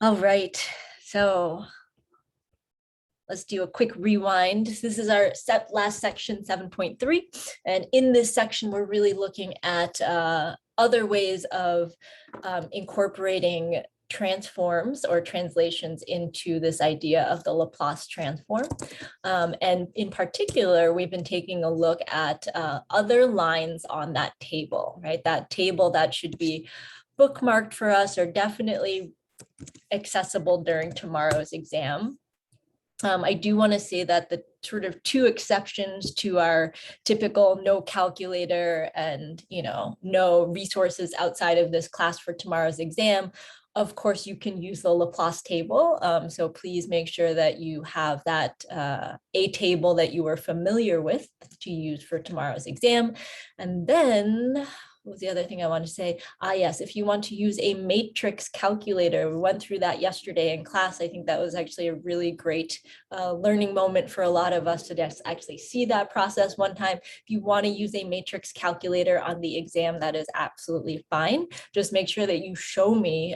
All right, so let's do a quick rewind. This is our last section, 7.3. And in this section, we're really looking at other ways of incorporating transforms or translations into this idea of the Laplace transform. And in particular, we've been taking a look at other lines on that table, right? That table that should be bookmarked for us or definitely accessible during tomorrow's exam. I do want to say that the sort of two exceptions to our typical no calculator and, no resources outside of this class for tomorrow's exam. Of course, you can use the Laplace table. So please make sure that you have that a table that you are familiar with to use for tomorrow's exam. And then what was the other thing I wanted to say? Yes, if you want to use a matrix calculator, we went through that yesterday in class. I think that was actually a really great learning moment for a lot of us to just actually see that process one time. If you want to use a matrix calculator on the exam, that is absolutely fine. Just make sure that you show me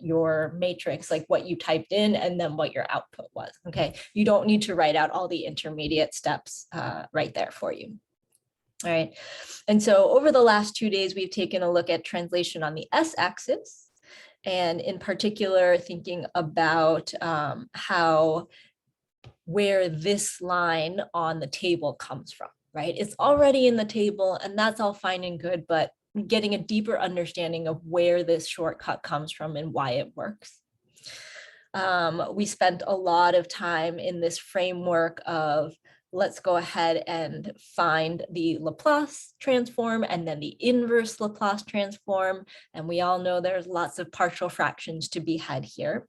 your matrix, like what you typed in and then what your output was, okay? You don't need to write out all the intermediate steps right there for you. All right, and so over the last 2 days, we've taken a look at translation on the s-axis, and in particular, thinking about where this line on the table comes from, right? It's already in the table, and that's all fine and good, but getting a deeper understanding of where this shortcut comes from and why it works. We spent a lot of time in this framework of let's go ahead and find the Laplace transform and then the inverse Laplace transform. And we all know there's lots of partial fractions to be had here.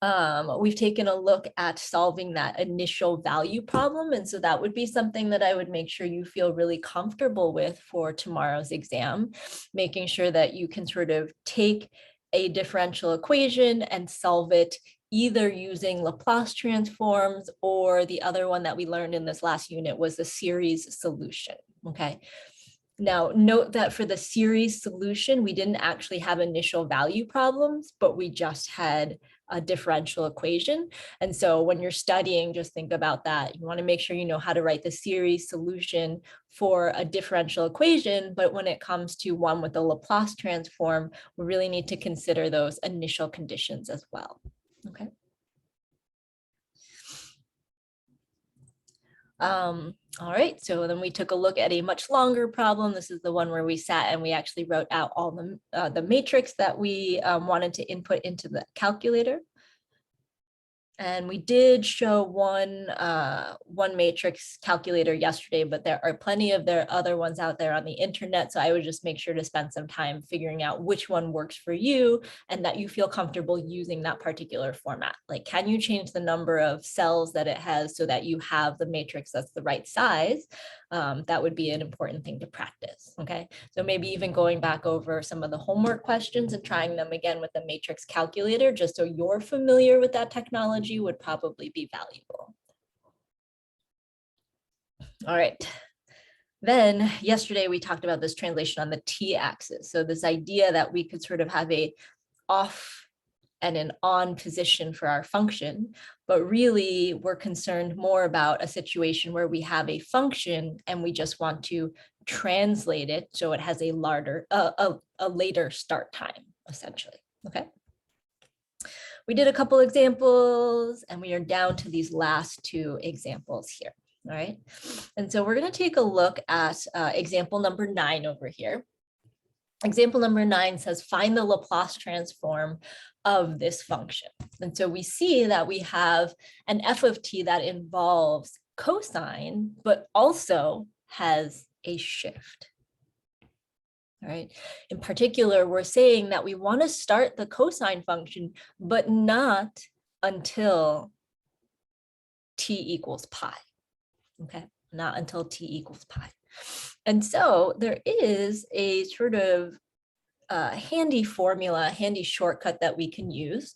We've taken a look at solving that initial value problem. And so that would be something that I would make sure you feel really comfortable with for tomorrow's exam, making sure that you can sort of take a differential equation and solve it either using Laplace transforms, or the other one that we learned in this last unit was the series solution, okay? Now, note that for the series solution, we didn't actually have initial value problems, but we just had a differential equation. And so when you're studying, just think about that. You want to make sure you know how to write the series solution for a differential equation, but when it comes to one with a Laplace transform, we really need to consider those initial conditions as well. Okay. All right, so then we took a look at a much longer problem. This is the one where we sat and we actually wrote out all the matrix that we wanted to input into the calculator. And we did show one matrix calculator yesterday, but there are plenty of other ones out there on the internet. So I would just make sure to spend some time figuring out which one works for you and that you feel comfortable using that particular format. Like, can you change the number of cells that it has so that you have the matrix that's the right size? That would be an important thing to practice, okay? So maybe even going back over some of the homework questions and trying them again with the matrix calculator, just so you're familiar with that technology, would probably be valuable. All right. Then yesterday we talked about this translation on the t-axis. So this idea that we could sort of have a off and an on position for our function, but really we're concerned more about a situation where we have a function and we just want to translate it so it has a later start time, essentially, okay? We did a couple examples and we are down to these last two examples here, all right? And so we're gonna take a look at example number 9 over here. Example number 9 says, find the Laplace transform of this function. And so we see that we have an f of t that involves cosine, but also has a shift. All right. In particular, we're saying that we want to start the cosine function, but not until t equals pi. Okay, not until t equals pi. And so there is a sort of handy formula, handy shortcut that we can use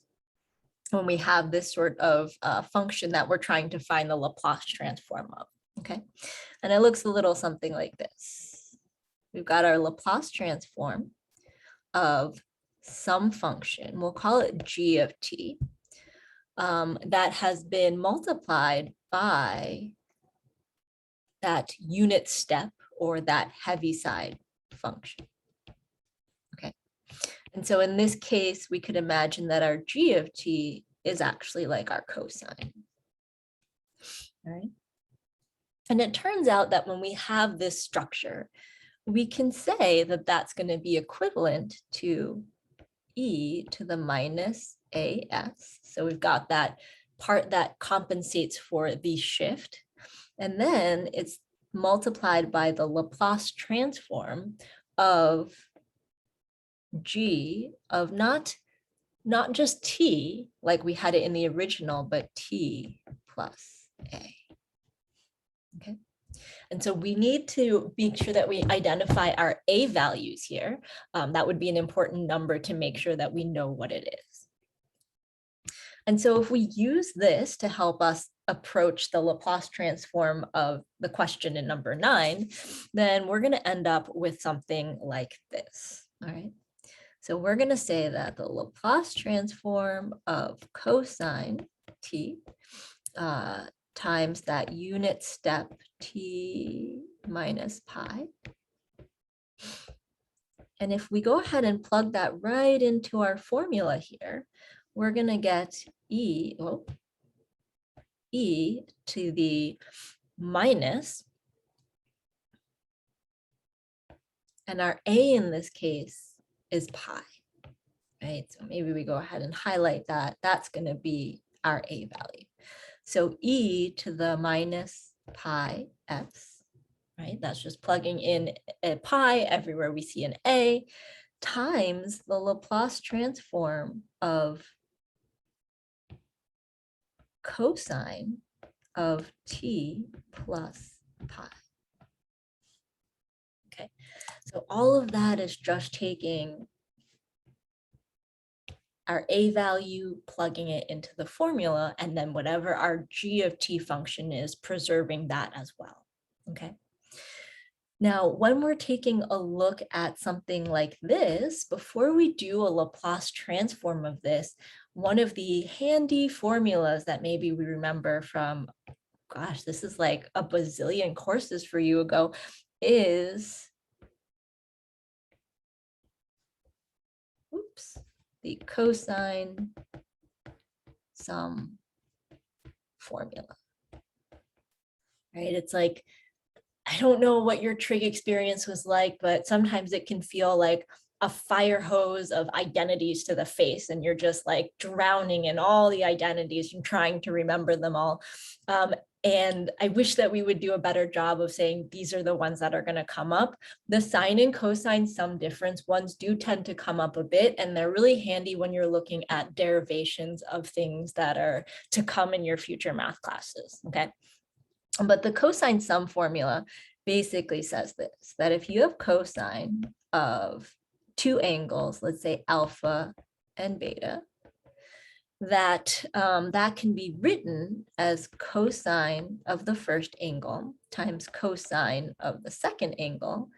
when we have this sort of function that we're trying to find the Laplace transform of, okay? And it looks a little something like this. We've got our Laplace transform of some function, we'll call it g of t, that has been multiplied by that unit step or that heaviside function. Okay. And so in this case, we could imagine that our g of t is actually like our cosine. All right. And it turns out that when we have this structure, we can say that that's going to be equivalent to e to the minus as. So we've got that part that compensates for the shift. And then it's multiplied by the Laplace transform of g of not just t, like we had it in the original, but t plus a. Okay. And so we need to make sure that we identify our a values here. That would be an important number to make sure that we know what it is. And so if we use this to help us approach the Laplace transform of the question in number 9, then we're going to end up with something like this. All right. So we're going to say that the Laplace transform of cosine t times that unit step t minus pi. And if we go ahead and plug that right into our formula here, we're going to get e to the minus, and our a in this case is pi, right? So maybe we go ahead and highlight that. That's going to be our a value. So e to the minus pi s, right? That's just plugging in a pi everywhere we see an a, times the Laplace transform of cosine of t plus pi. Okay, so all of that is just taking our a value, plugging it into the formula, and then whatever our g of t function is, preserving that as well. Okay. Now, when we're taking a look at something like this, before we do a Laplace transform of this, one of the handy formulas that maybe we remember from, gosh, this is like a bazillion courses for you ago, is, the cosine sum formula, right? It's like, I don't know what your trig experience was like, but sometimes it can feel like a fire hose of identities to the face, and you're just like drowning in all the identities and trying to remember them all. And I wish that we would do a better job of saying these are the ones that are going to come up. The sine and cosine sum difference ones do tend to come up a bit, and they're really handy when you're looking at derivations of things that are to come in your future math classes. Okay. But the cosine sum formula basically says this, that if you have cosine of two angles, let's say alpha and beta, that that can be written as cosine of the first angle times cosine of the second angle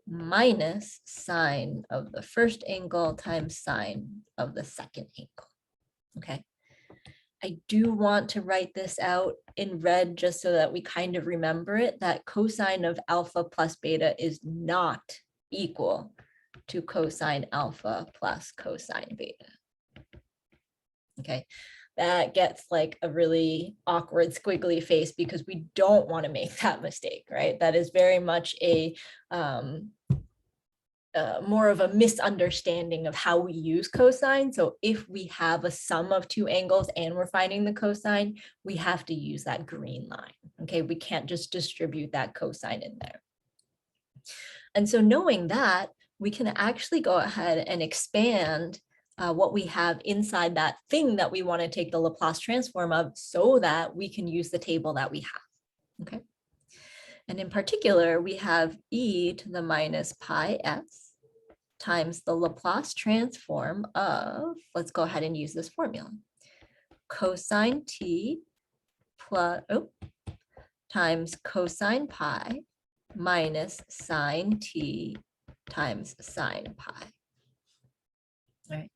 minus sine of the first angle times sine of the second angle. Okay. I do want to write this out in red just so that we kind of remember it, that cosine of alpha plus beta is not equal to cosine alpha plus cosine beta. Okay, that gets like a really awkward squiggly face because we don't want to make that mistake, right? That is very much a more of a misunderstanding of how we use cosine. So if we have a sum of two angles and we're finding the cosine, we have to use that green line. Okay, we can't just distribute that cosine in there. And so knowing that, we can actually go ahead and expand what we have inside that thing that we want to take the Laplace transform of so that we can use the table that we have. Okay. And in particular, we have e to the minus pi s times the Laplace transform of, let's go ahead and use this formula, cosine t plus, times cosine pi minus sine t times sine pi. All right.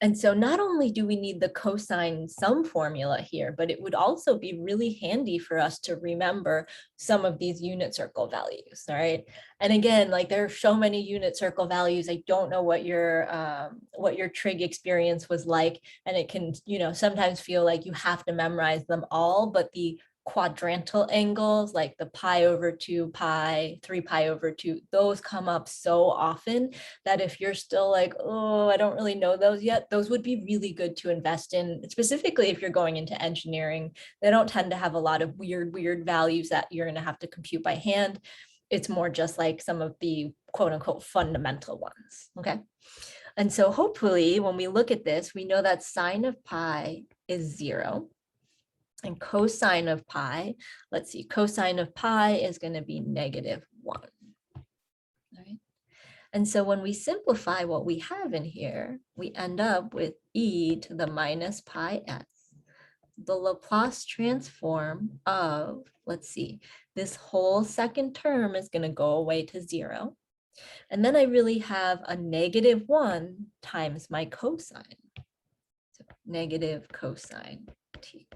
And so not only do we need the cosine sum formula here, but it would also be really handy for us to remember some of these unit circle values, all right? And again, like there are so many unit circle values, I don't know what your trig experience was like, and it can, sometimes feel like you have to memorize them all, but the quadrantal angles like the pi over 2 pi, 3 pi over 2, those come up so often that if you're still like, oh, I don't really know those yet, those would be really good to invest in, specifically if you're going into engineering. They don't tend to have a lot of weird values that you're going to have to compute by hand. It's more just like some of the quote unquote fundamental ones, okay? And so hopefully when we look at this, we know that sine of pi is 0. And cosine of pi, let's see, cosine of pi is going to be -1. All right. And so when we simplify what we have in here, we end up with e to the minus pi s. The Laplace transform of, let's see, this whole second term is going to go away to 0. And then I really have a -1 times my cosine. So negative cosine t.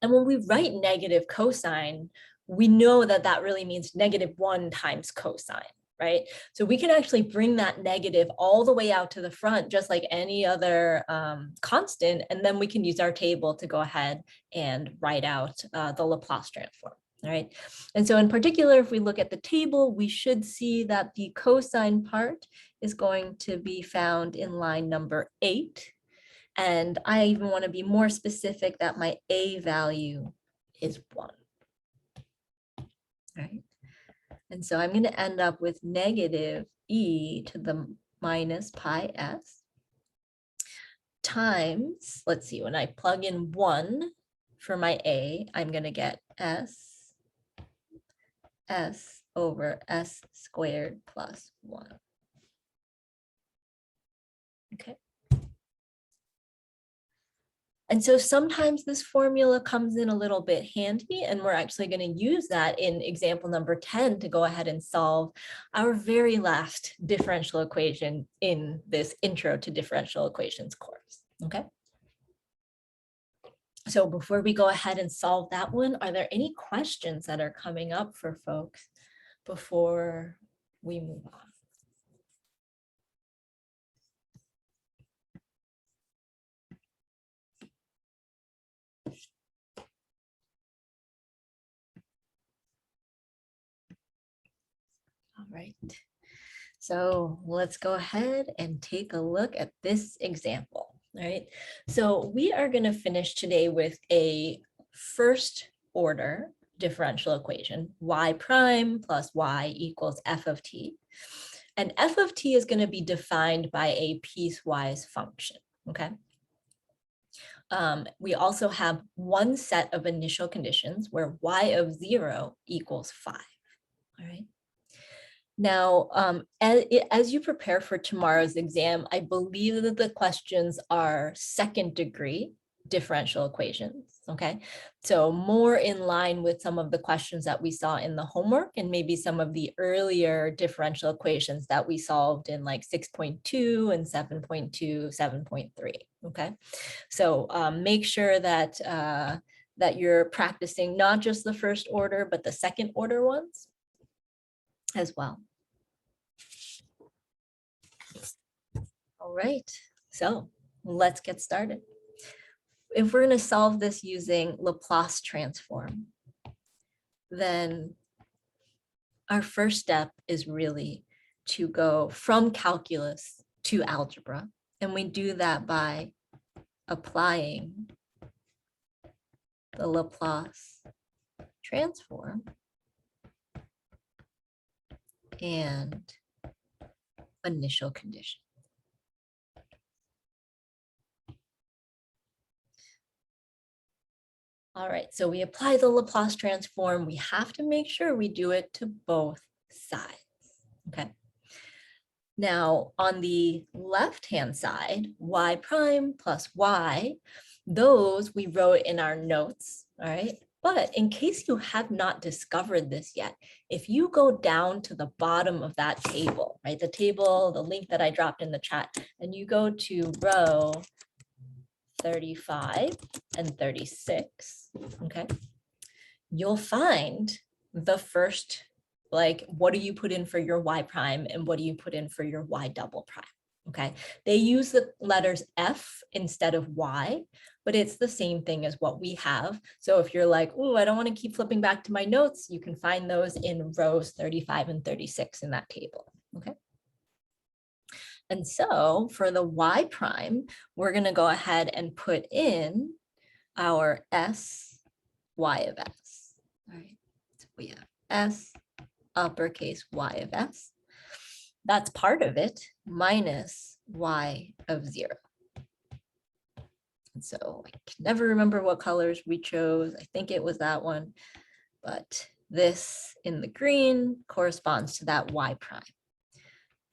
And when we write negative cosine, we know that that really means -1 times cosine, right? So we can actually bring that negative all the way out to the front, just like any other constant, and then we can use our table to go ahead and write out the Laplace transform, all right? And so in particular, if we look at the table, we should see that the cosine part is going to be found in line number 8. And I even want to be more specific that my a value is 1. Right? And so I'm going to end up with negative e to the minus pi s times, let's see, when I plug in 1 for my a, I'm going to get s over s squared plus 1. Okay. And so sometimes this formula comes in a little bit handy, and we're actually going to use that in example number 10 to go ahead and solve our very last differential equation in this Intro to Differential Equations course, okay? So before we go ahead and solve that one, are there any questions that are coming up for folks before we move on? All right, so let's go ahead and take a look at this example. All right, so we are going to finish today with a first order differential equation, y prime plus y equals f of t. And f of t is going to be defined by a piecewise function, okay? We also have one set of initial conditions where y of 0 equals 5, all right? Now, as you prepare for tomorrow's exam, I believe that the questions are second degree differential equations, okay? So more in line with some of the questions that we saw in the homework and maybe some of the earlier differential equations that we solved in like 6.2 and 7.2, 7.3, okay? So make sure that, that you're practicing not just the first order, but the second order ones as well. All right, so let's get started. If we're going to solve this using Laplace transform, then our first step is really to go from calculus to algebra. And we do that by applying the Laplace transform and initial condition. All right, so we apply the Laplace transform. We have to make sure we do it to both sides, okay? Now, on the left-hand side, y prime plus y, those we wrote in our notes, all right? But in case you have not discovered this yet, if you go down to the bottom of that table, right, the table, the link that I dropped in the chat, and you go to row 35 and 36, okay, you'll find the first, like, what do you put in for your y prime and what do you put in for your y double prime? Okay, they use the letters F instead of Y, but it's the same thing as what we have. So if you're like, oh, I don't want to keep flipping back to my notes, you can find those in rows 35 and 36 in that table. Okay. And so for the Y prime, we're going to go ahead and put in our S, Y of S. All right, so we have S, uppercase Y of S. That's part of it, minus y of 0. And so I can never remember what colors we chose. I think it was that one, but this in the green corresponds to that y prime.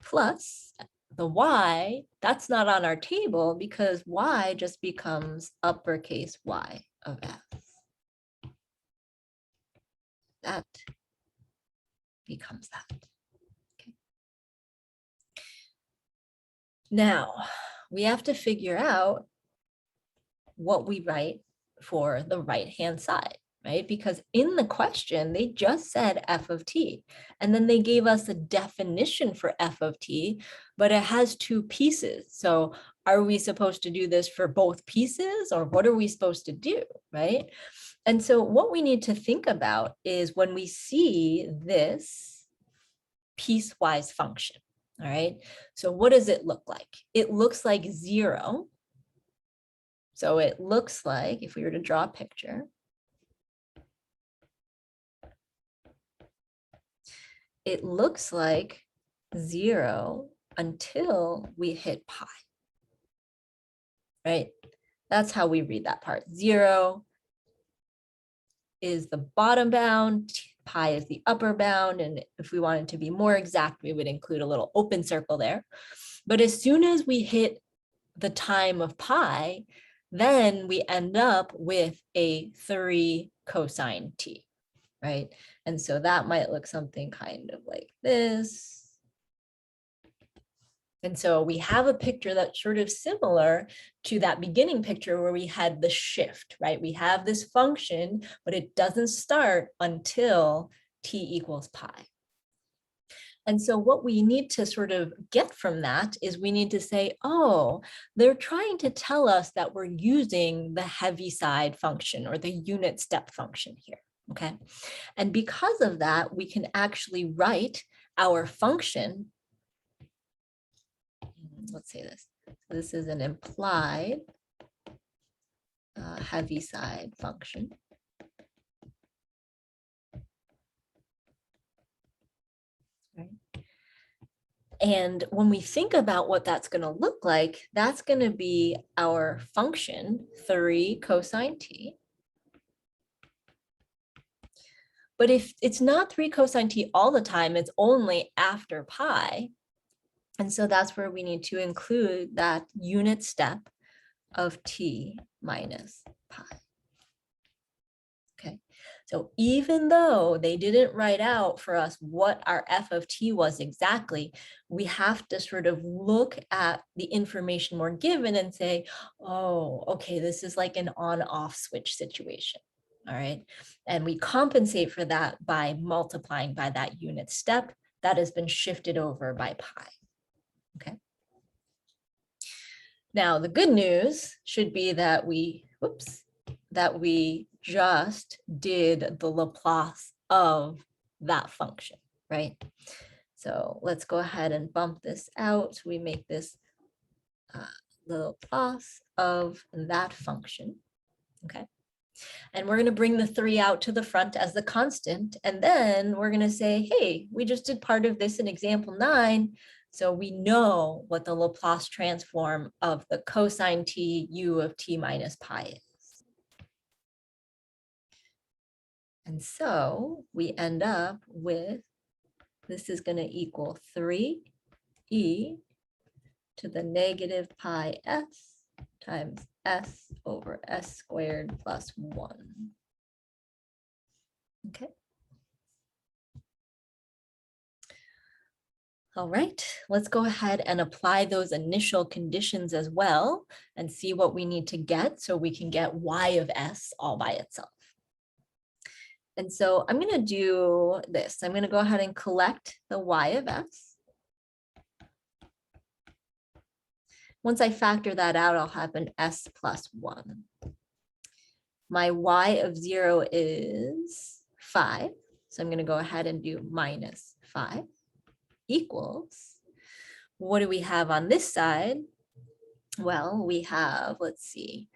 Plus the y, that's not on our table because y just becomes uppercase Y of S. That becomes that. Now, we have to figure out what we write for the right-hand side, right? Because in the question, they just said f of t, and then they gave us a definition for f of t, but it has two pieces. So are we supposed to do this for both pieces, or what are we supposed to do, right? And so what we need to think about is when we see this piecewise function, all right? So what does it look like? It looks like 0. So it looks like, if we were to draw a picture, it looks like 0 until we hit pi, right? That's how we read that part. 0 is the bottom bound, pi is the upper bound, and if we wanted to be more exact, we would include a little open circle there. But as soon as we hit the time of pi, then we end up with a 3 cosine t, right? And so that might look something kind of like this. And so we have a picture that's sort of similar to that beginning picture where we had the shift, right? We have this function, but it doesn't start until t equals pi. And so what we need to sort of get from that is we need to say, oh, they're trying to tell us that we're using the Heaviside function or the unit step function here, okay? And because of that, we can actually write our function. Let's say this. So this is an implied Heaviside function. Right. And when we think about what that's going to look like, that's going to be our function 3 cosine t. But if it's not 3 cosine t all the time, it's only after pi. And so that's where we need to include that unit step of t minus pi. Okay, so even though they didn't write out for us what our f of t was exactly, we have to sort of look at the information we're given and say, oh, okay, this is like an on-off switch situation. All right, and we compensate for that by multiplying by that unit step that has been shifted over by pi. Okay. Now, the good news should be that we just did the Laplace of that function, right? So let's go ahead and bump this out. We make this the Laplace of that function, okay? And we're going to bring the 3 out to the front as the constant. And then we're going to say, hey, we just did part of this in example 9. So we know what the Laplace transform of the cosine t u of t minus pi is. And so we end up with, this is going to equal 3e to the negative pi s times s over s squared plus 1. Okay. All right, let's go ahead and apply those initial conditions as well and see what we need to get so we can get y of s all by itself. And so I'm going to do this. I'm going to go ahead and collect the y of s. Once I factor that out, I'll have an s plus 1. My y of 0 is 5. So I'm going to go ahead and do minus 5 equals, what do we have on this side? Well, we have, let's see,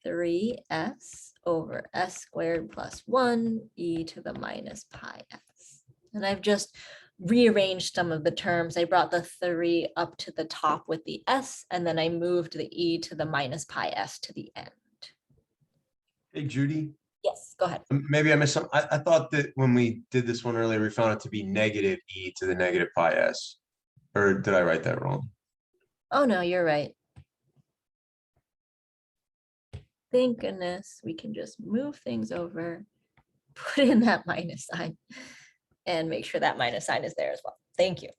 3s over s squared plus 1 e to the minus pi s. And I've just rearranged some of the terms. I brought the 3 up to the top with the s, and then I moved the e to the minus pi s to the end. Hey, Judy. Yes, go ahead. Maybe I missed some. I thought that when we did this one earlier, we found it to be negative e to the negative pi s. Or did I write that wrong? Oh, no, you're right. Thank goodness we can just move things over, put in that minus sign, and make sure that minus sign is there as well. Thank you.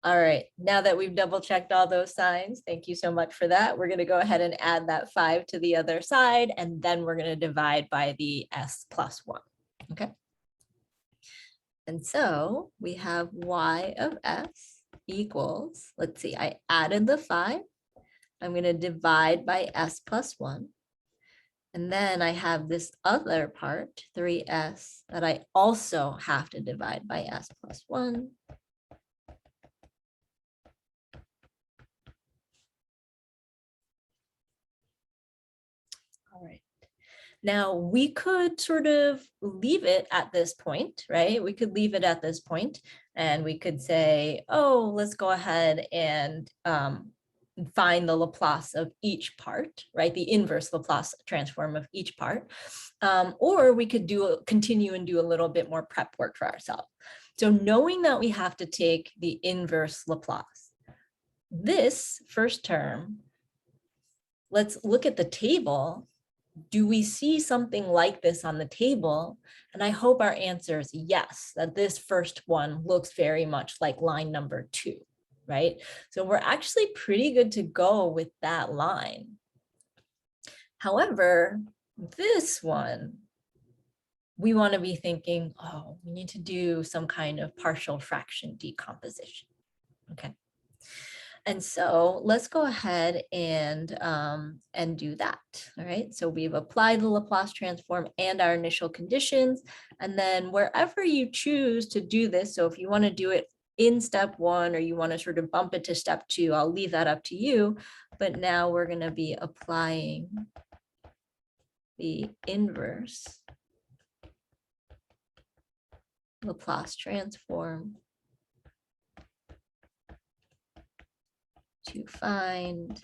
All right, now that we've double checked all those signs, thank you so much for that. We're going to go ahead and add that 5 to the other side, and then we're going to divide by the s plus 1. Okay. And so we have y of s equals, let's see, I added the 5. I'm going to divide by s plus 1. And then I have this other part, 3s, that I also have to divide by s plus 1. All right. Now we could sort of leave it at this point, right? We could leave it at this point and we could say, oh, let's go ahead and find the Laplace of each part, right? The inverse Laplace transform of each part. Or we could continue and do a little bit more prep work for ourselves. So knowing that we have to take the inverse Laplace, this first term, let's look at the table. Do we see something like this on the table? And I hope our answer is yes, that this first one looks very much like line number 2, right? So we're actually pretty good to go with that line. However, this one, we want to be thinking, oh, we need to do some kind of partial fraction decomposition, okay? And so let's go ahead and do that. All right, so we've applied the Laplace transform and our initial conditions. And then wherever you choose to do this, so if you want to do it in step 1 or you want to sort of bump it to step 2, I'll leave that up to you. But now we're going to be applying the inverse Laplace transform to find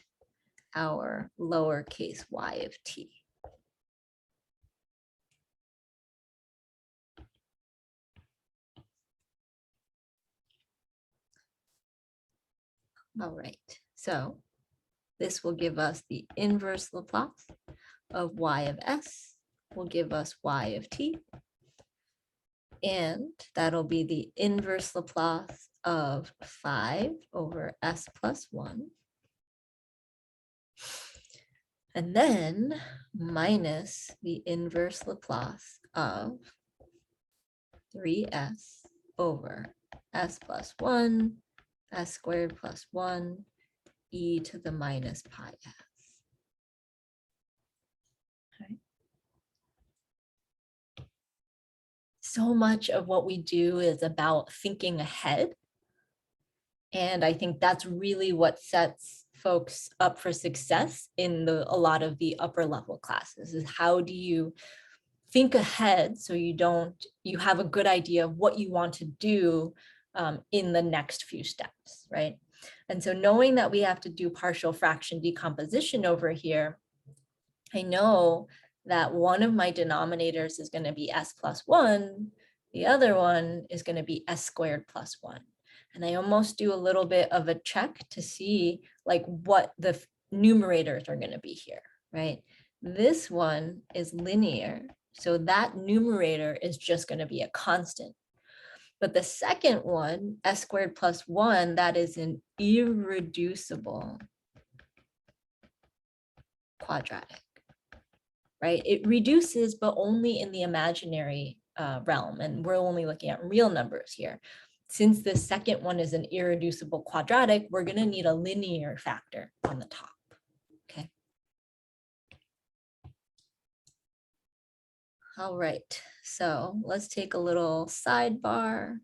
our lowercase y of t. All right, so this will give us the inverse Laplace of y of s, will give us y of t, and that'll be the inverse Laplace of 5 over s plus 1. And then minus the inverse Laplace of 3s over s plus 1, s squared plus 1, e to the minus pi s. Okay. So much of what we do is about thinking ahead. And I think that's really what sets folks up for success in a lot of the upper level classes, is how do you think ahead so you have a good idea of what you want to do in the next few steps, right? And so knowing that we have to do partial fraction decomposition over here, I know that one of my denominators is going to be s plus 1, the other one is going to be s squared plus 1. And I almost do a little bit of a check to see like what the numerators are going to be here, right? This one is linear, so that numerator is just going to be a constant. But the second one, s squared plus 1, that is an irreducible quadratic, right? It reduces, but only in the imaginary realm, and we're only looking at real numbers here. Since the second one is an irreducible quadratic, we're going to need a linear factor on the top, okay? All right, so let's take a little sidebar.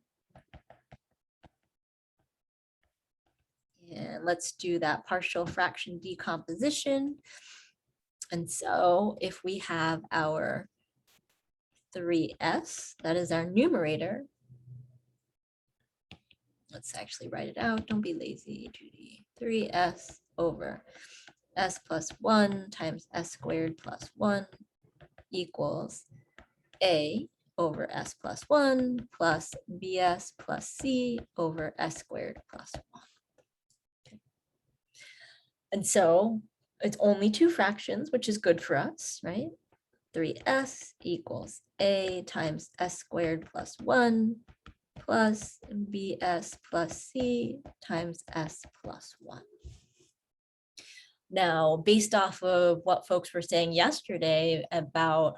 And let's do that partial fraction decomposition. And so if we have our 3s, that is our numerator. Let's actually write it out. Don't be lazy, Judy. 3s over s plus 1 times s squared plus 1 equals a over s plus 1 plus bs plus c over s squared plus 1. Okay. And so it's only two fractions, which is good for us, right? 3s equals a times s squared plus 1 plus bs plus c times s plus 1. Now, based off of what folks were saying yesterday about,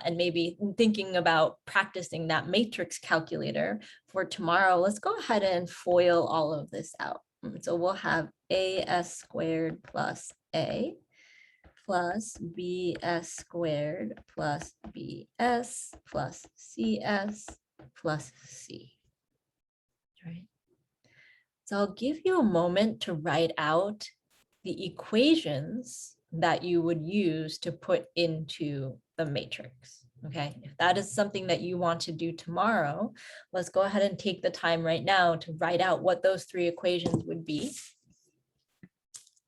and maybe thinking about practicing that matrix calculator for tomorrow, let's go ahead and FOIL all of this out. So we'll have as squared plus a plus bs squared plus bs plus cs plus c. Right. So I'll give you a moment to write out the equations that you would use to put into the matrix. Okay, if that is something that you want to do tomorrow, let's go ahead and take the time right now to write out what those three equations would be.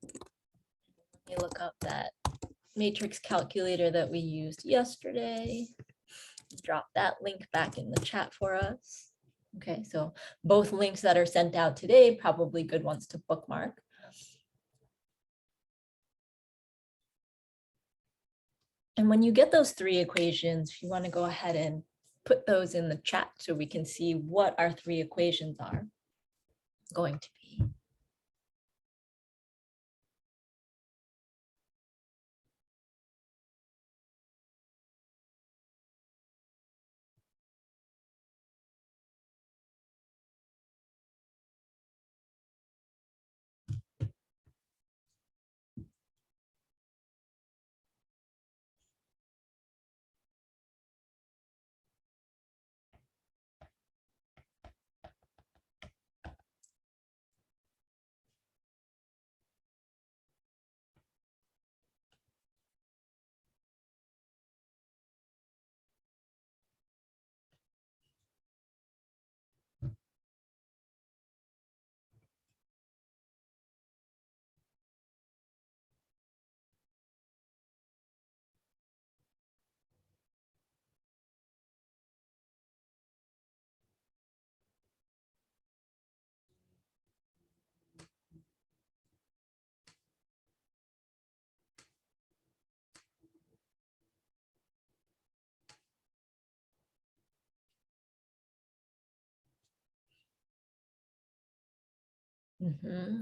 Let me look up that matrix calculator that we used yesterday. Drop that link back in the chat for us. Okay, so both links that are sent out today, probably good ones to bookmark. And when you get those three equations, if you want to go ahead and put those in the chat so we can see what our three equations are going to be.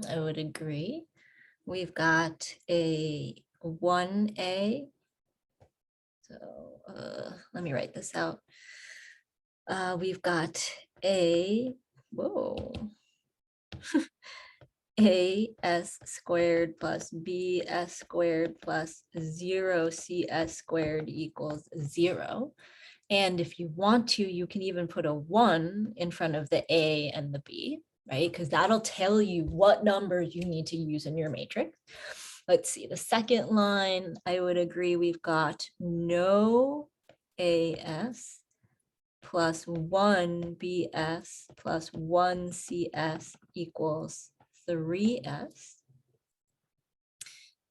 I would agree. We've got a 1a. So let me write this out. We've got a, whoa, as squared plus bs squared plus 0cs squared equals 0. And if you want to, you can even put a 1 in front of the a and the b, right? Because that'll tell you what numbers you need to use in your matrix. Let's see, the second line, I would agree we've got no as plus 1 bs plus 1 cs equals 3s.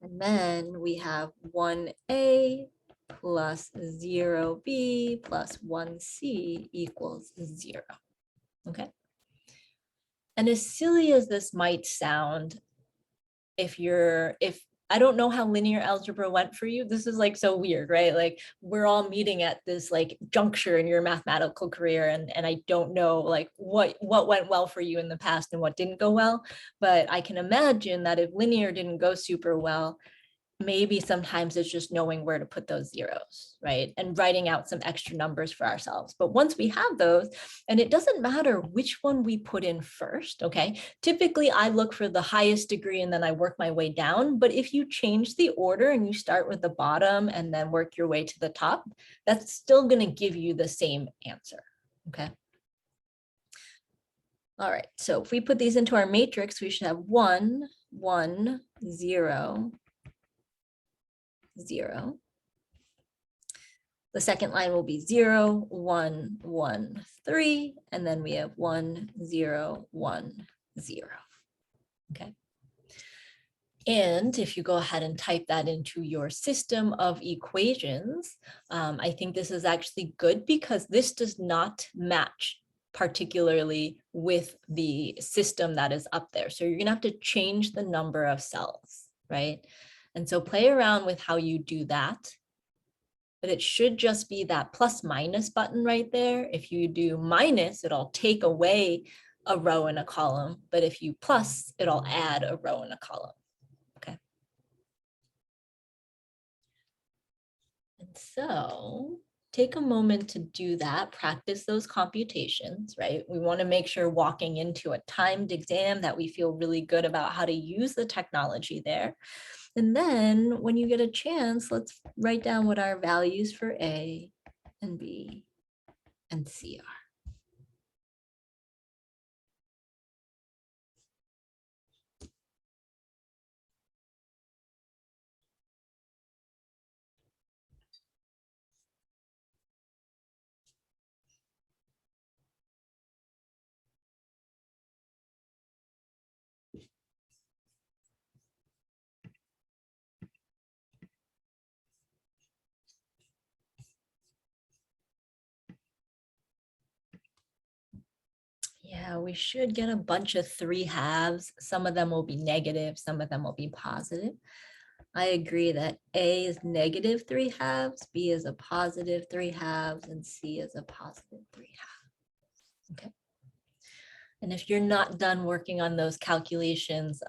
And then we have 1a plus 0b plus 1c equals 0. Okay. And as silly as this might sound, if I don't know how linear algebra went for you. This is like so weird, right? Like we're all meeting at this like juncture in your mathematical career, and I don't know like what went well for you in the past and what didn't go well. But I can imagine that if linear didn't go super well, maybe sometimes it's just knowing where to put those zeros, right? And writing out some extra numbers for ourselves. But once we have those, and it doesn't matter which one we put in first, okay? Typically I look for the highest degree and then I work my way down. But if you change the order and you start with the bottom and then work your way to the top, that's still gonna give you the same answer, okay? All right, so if we put these into our matrix, we should have 1, 1, 0, 0. The second line will be 0, 1, 1, 3, and then we have 1, 0, 1, 0. Okay. And if you go ahead and type that into your system of equations, I think this is actually good because this does not match particularly with the system that is up there. So you're gonna have to change the number of cells, right? And so play around with how you do that. But it should just be that plus minus button right there. If you do minus, it'll take away a row and a column. But if you plus, it'll add a row and a column. Okay. And so take a moment to do that, practice those computations, right? We want to make sure walking into a timed exam that we feel really good about how to use the technology there. And then when you get a chance, let's write down what our values for A and B and C are. Yeah, we should get a bunch of 3/2. Some of them will be negative, some of them will be positive. I agree that A is negative 3/2, B is a positive 3/2, and C is a positive 3/2. Okay. And if you're not done working on those calculations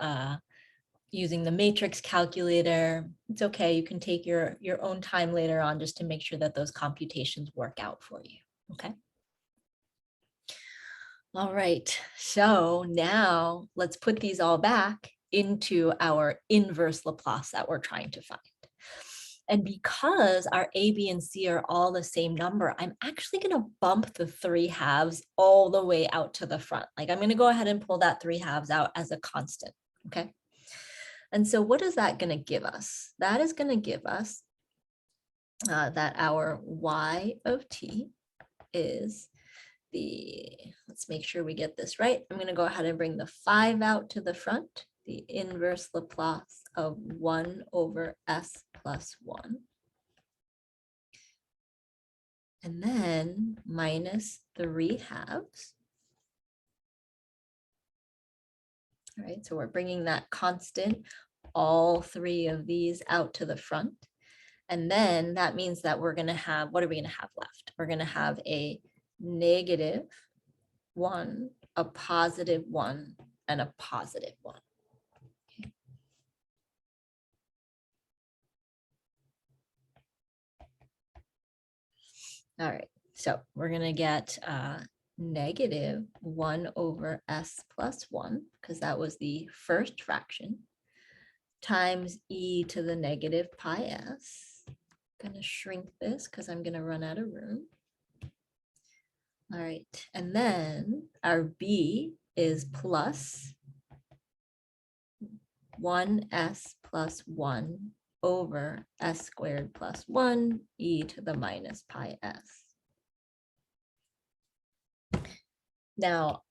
using the matrix calculator, it's okay. You can take your own time later on just to make sure that those computations work out for you. Okay. All right, so now let's put these all back into our inverse Laplace that we're trying to find. And because our A, B, and C are all the same number, I'm actually going to bump the 3/2 all the way out to the front. Like I'm going to go ahead and pull that 3/2 out as a constant, okay? And so what is that going to give us? That is going to give us that our y of t is let's make sure we get this right. I'm going to go ahead and bring the 5 out to the front, the inverse Laplace of 1 over s plus 1. And then minus 3/2. All right, so we're bringing that constant, all 3 of these out to the front. And then that means that we're going to have, what are we going to have left? We're going to have a negative 1, a positive 1, and a positive 1. Okay. All right, so we're going to get negative 1 over s plus 1, because that was the first fraction, times e to the negative pi s. I'm going to shrink this because I'm going to run out of room. All right, and then our b is plus 1s plus 1 over s squared plus 1 e to the minus pi s. Now,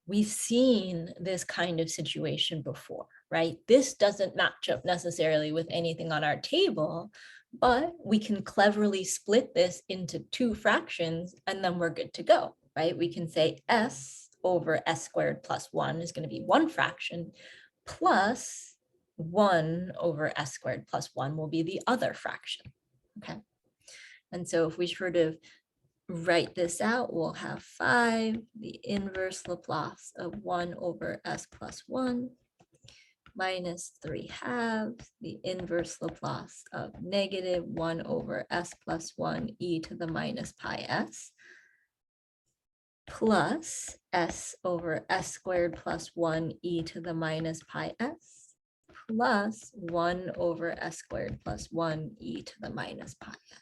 we've seen this kind of situation before, right? This doesn't match up necessarily with anything on our table, but we can cleverly split this into 2 fractions and then we're good to go, right? We can say s over s squared plus 1 is going to be 1 fraction plus 1 over s squared plus 1 will be the other fraction, okay? And so if we sort of write this out, we'll have 5, the inverse Laplace of 1 over s plus 1, minus 3/2, the inverse Laplace of negative 1 over s plus 1 e to the minus pi s, plus s over s squared plus 1 e to the minus pi s, plus 1 over s squared plus 1 e to the minus pi s.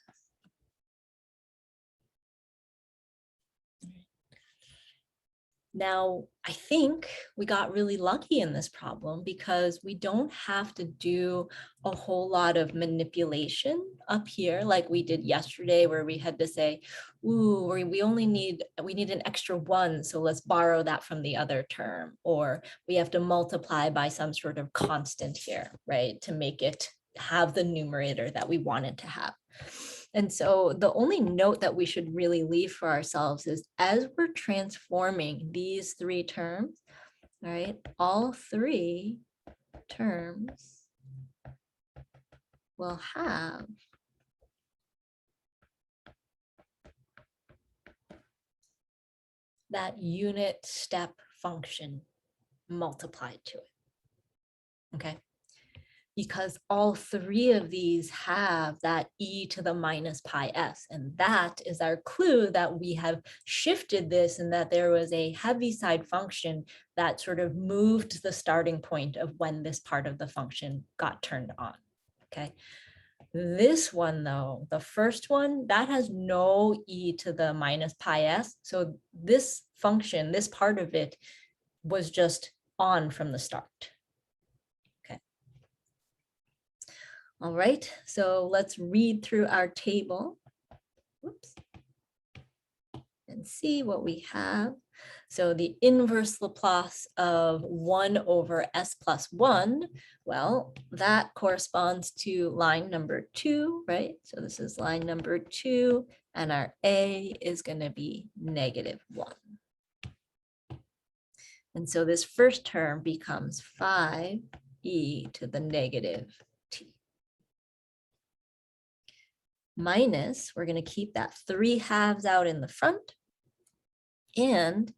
Now, I think we got really lucky in this problem because we don't have to do a whole lot of manipulation up here like we did yesterday, where we had to say, ooh, we need an extra 1, so let's borrow that from the other term, or we have to multiply by some sort of constant here, right, to make it have the numerator that we want it to have. And so the only note that we should really leave for ourselves is, as we're transforming these 3 terms, right, all 3 terms will have that unit step function multiplied to it, okay? Because all 3 of these have that e to the minus pi s. And that is our clue that we have shifted this, and that there was a heaviside function that sort of moved the starting point of when this part of the function got turned on, okay? This one though, the first one, that has no e to the minus pi s. So this function, this part of it was just on from the start. All right, so let's read through our table. Whoops. And see what we have. So the inverse Laplace of 1 over s plus 1, well, that corresponds to line number 2, right? So this is line number 2, and our a is going to be -1. And so this first term becomes 5e to the negative t. Minus, we're going to keep that 3/2 out in the front. And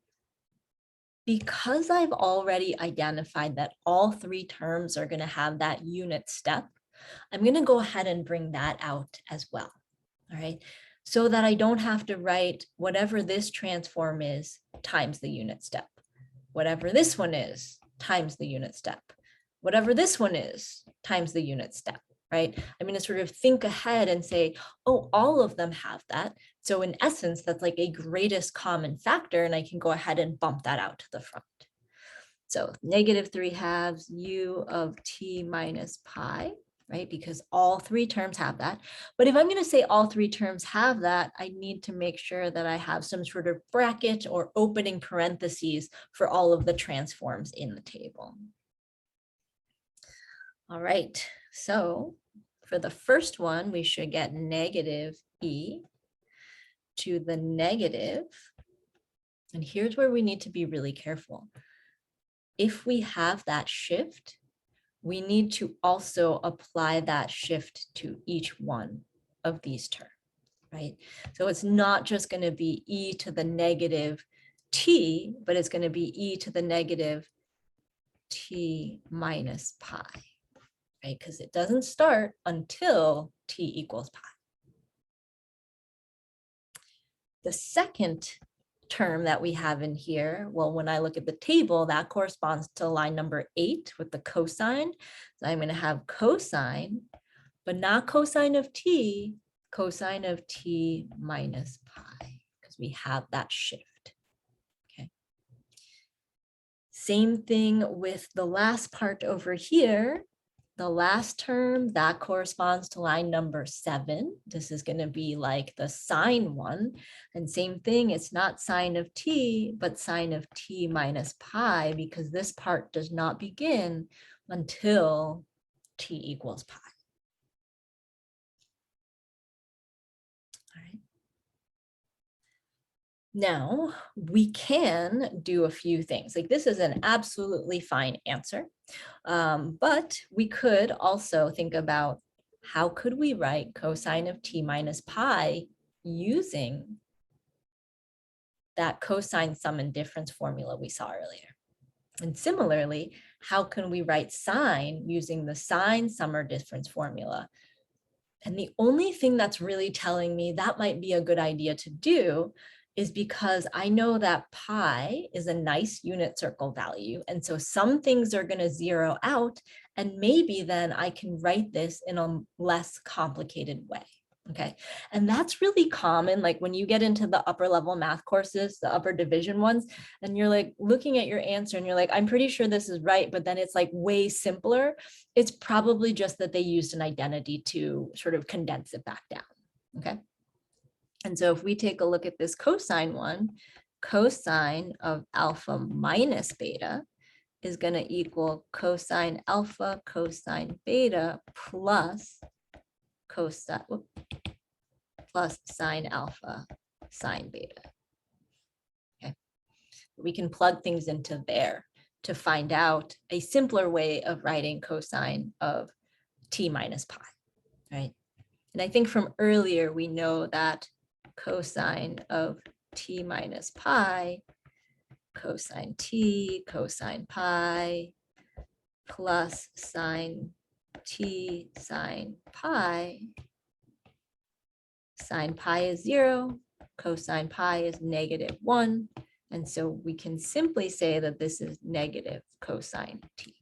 because I've already identified that all 3 terms are going to have that unit step, I'm going to go ahead and bring that out as well. All right, so that I don't have to write whatever this transform is times the unit step, whatever this one is times the unit step, whatever this one is times the unit step. Right? I'm going to sort of think ahead and say, oh, all of them have that. So in essence, that's like a greatest common factor, and I can go ahead and bump that out to the front. So -3/2 u of t minus pi, right? Because all 3 terms have that. But if I'm going to say all 3 terms have that, I need to make sure that I have some sort of bracket or opening parentheses for all of the transforms in the table. All right, so for the first one, we should get -e to the negative. And here's where we need to be really careful. If we have that shift, we need to also apply that shift to each one of these terms, right? So it's not just going to be e to the negative t, but it's going to be e to the negative t minus pi. Right? Because it doesn't start until t equals pi. The second term that we have in here, well, when I look at the table, that corresponds to line number 8 with the cosine. So I'm going to have cosine, but not cosine of t minus pi, because we have that shift. Okay. Same thing with the last part over here. The last term, that corresponds to line number 7. This is going to be like the sine one. And same thing, it's not sine of t, but sine of t minus pi, because this part does not begin until t equals pi. All right. Now, we can do a few things. Like this is an absolutely fine answer, but we could also think about how could we write cosine of t minus pi using that cosine sum and difference formula we saw earlier. And similarly, how can we write sine using the sine sum or difference formula? And the only thing that's really telling me that might be a good idea to do is because I know that pi is a nice unit circle value. And so some things are going to zero out, and maybe then I can write this in a less complicated way. Okay, and that's really common. Like when you get into the upper level math courses, the upper division ones, and you're like looking at your answer and you're like, I'm pretty sure this is right, but then it's like way simpler. It's probably just that they used an identity to sort of condense it back down. Okay. And so if we take a look at this cosine one, cosine of alpha minus beta is going to equal cosine alpha cosine beta plus cosine plus sine alpha sine beta. Okay. We can plug things into there to find out a simpler way of writing cosine of t minus pi, right? And I think from earlier, we know that cosine of t minus pi, cosine t, cosine pi, plus sine t sine pi is 0, cosine pi is -1. And so we can simply say that this is negative cosine t.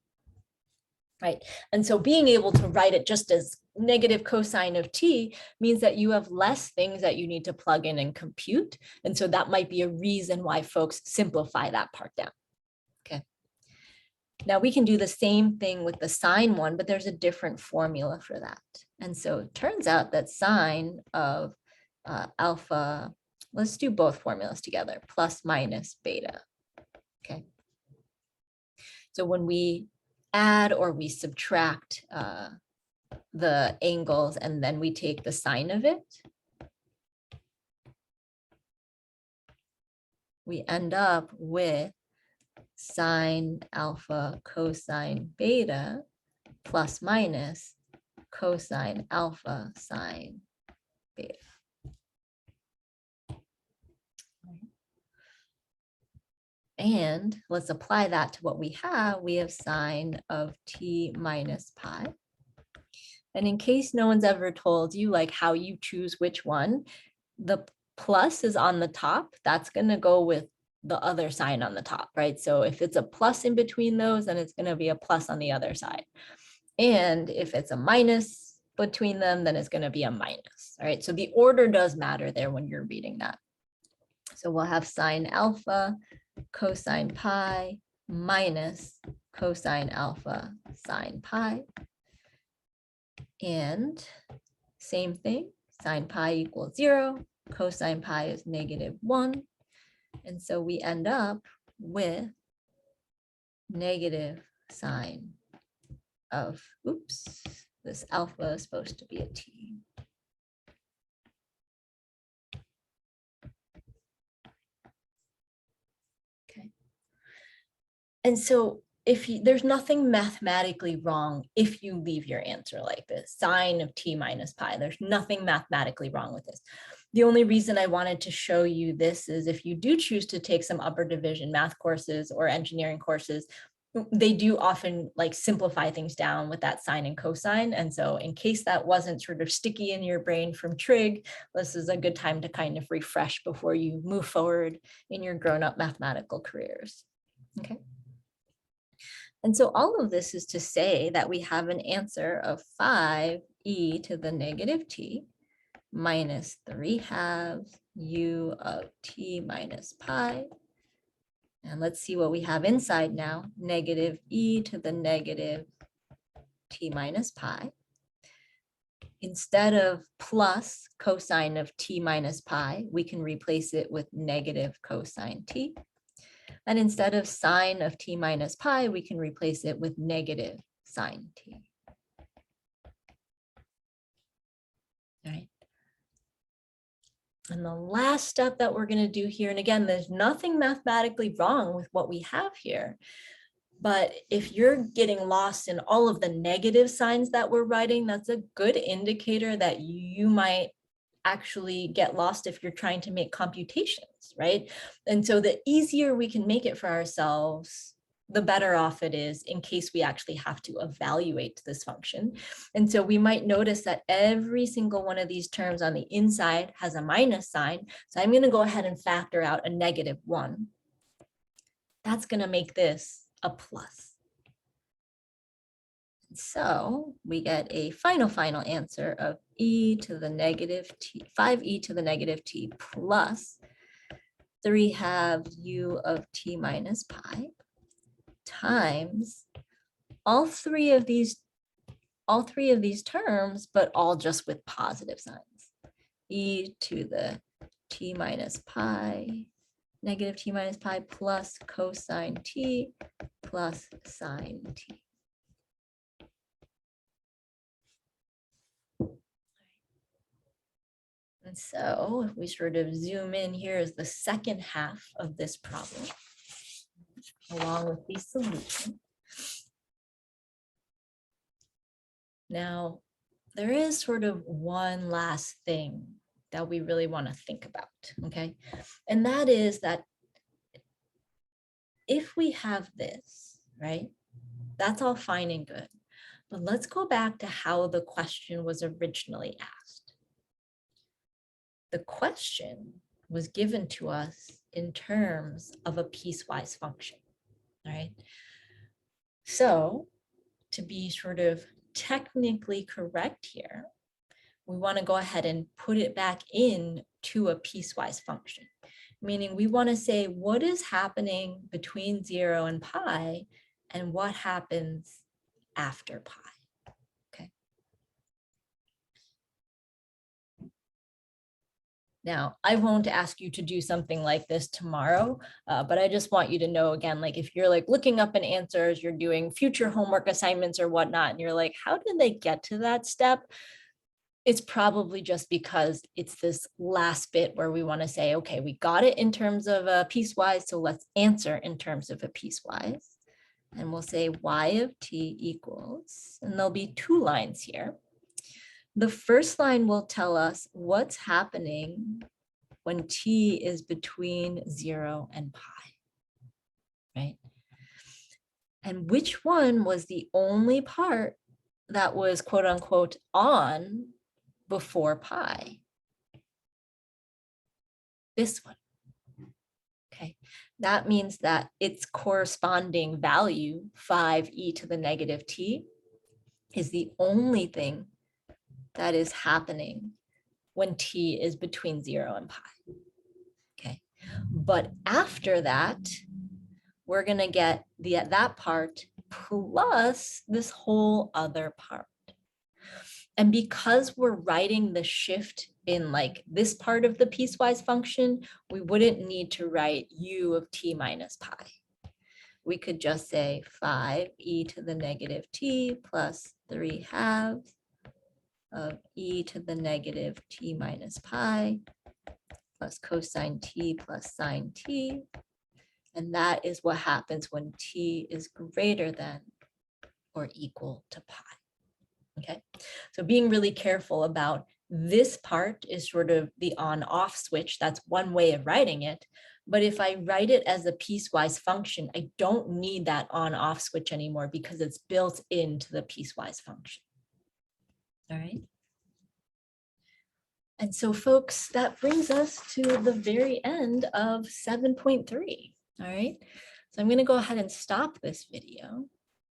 Right. And so being able to write it just as negative cosine of t means that you have less things that you need to plug in and compute. And so that might be a reason why folks simplify that part down. Okay. Now we can do the same thing with the sine one, but there's a different formula for that. And so it turns out that sine of alpha, let's do both formulas together, plus minus beta. Okay. So when we add or we subtract the angles and then we take the sine of it, we end up with sine alpha cosine beta plus minus cosine alpha sine beta. And let's apply that to what we have. We have sine of t minus pi. And in case no one's ever told you like how you choose which one, the plus is on the top. That's going to go with the other sign on the top, right? So if it's a plus in between those, then it's going to be a plus on the other side. And if it's a minus between them, then it's going to be a minus. All right. So the order does matter there when you're reading that. So we'll have sine alpha cosine pi minus cosine alpha sine pi. And same thing, sine pi equals 0, cosine pi is -1. And so we end up with negative sine of, oops, this alpha is supposed to be a t. Okay. And so there's nothing mathematically wrong if you leave your answer like this, sine of t minus pi, there's nothing mathematically wrong with this. The only reason I wanted to show you this is if you do choose to take some upper division math courses or engineering courses, they do often like simplify things down with that sine and cosine. And so in case that wasn't sort of sticky in your brain from trig, this is a good time to kind of refresh before you move forward in your grown-up mathematical careers. Okay. And so all of this is to say that we have an answer of 5e to the negative t minus 3/2 u of t minus pi. And let's see what we have inside now, negative e to the negative t minus pi. Instead of plus cosine of t minus pi, we can replace it with negative cosine t. And instead of sine of t minus pi, we can replace it with negative sine t. All right. And the last step that we're going to do here, and again, there's nothing mathematically wrong with what we have here, but if you're getting lost in all of the negative signs that we're writing, that's a good indicator that you might actually get lost if you're trying to make computations, right? And so the easier we can make it for ourselves, the better off it is in case we actually have to evaluate this function. And so we might notice that every single one of these terms on the inside has a minus sign. So I'm going to go ahead and factor out a -1. That's going to make this a plus. So we get a final answer of e to the negative t, 5e to the negative t plus 3/2 u of t minus pi times all three of these terms, but all just with positive signs. E to the t minus pi, negative t minus pi plus cosine t plus sine t. And so if we sort of zoom in, here is the second half of this problem, along with the solution. Now, there is sort of one last thing that we really want to think about, okay? And that is that if we have this, right, that's all fine and good. But let's go back to how the question was originally asked. The question was given to us in terms of a piecewise function, right? So to be sort of technically correct here, we want to go ahead and put it back in to a piecewise function, meaning we want to say what is happening between 0 and pi and what happens after pi. Okay. Now, I won't ask you to do something like this tomorrow, but I just want you to know, again, like if you're like looking up in answers, you're doing future homework assignments or whatnot, and you're like, how did they get to that step? It's probably just because it's this last bit where we want to say, okay, we got it in terms of a piecewise, so let's answer in terms of a piecewise. And we'll say y of t equals, and there'll be two lines here. The first line will tell us what's happening when t is between 0 and pi, right? And which one was the only part that was quote unquote on before pi? This one. Okay, that means that its corresponding value, 5e to the negative t, is the only thing that is happening when t is between 0 and pi. Okay, but after that, we're going to get that part plus this whole other part. And because we're writing the shift in like this part of the piecewise function, we wouldn't need to write u of t minus pi. We could just say 5e to the negative t plus 3/2 of e to the negative t minus pi plus cosine t plus sine t. And that is what happens when t is greater than or equal to pi. Okay, so being really careful about this part is sort of the on-off switch. That's one way of writing it. But if I write it as a piecewise function, I don't need that on-off switch anymore because it's built into the piecewise function. All right. And so folks, that brings us to the very end of 7.3. All right. So I'm going to go ahead and stop this video.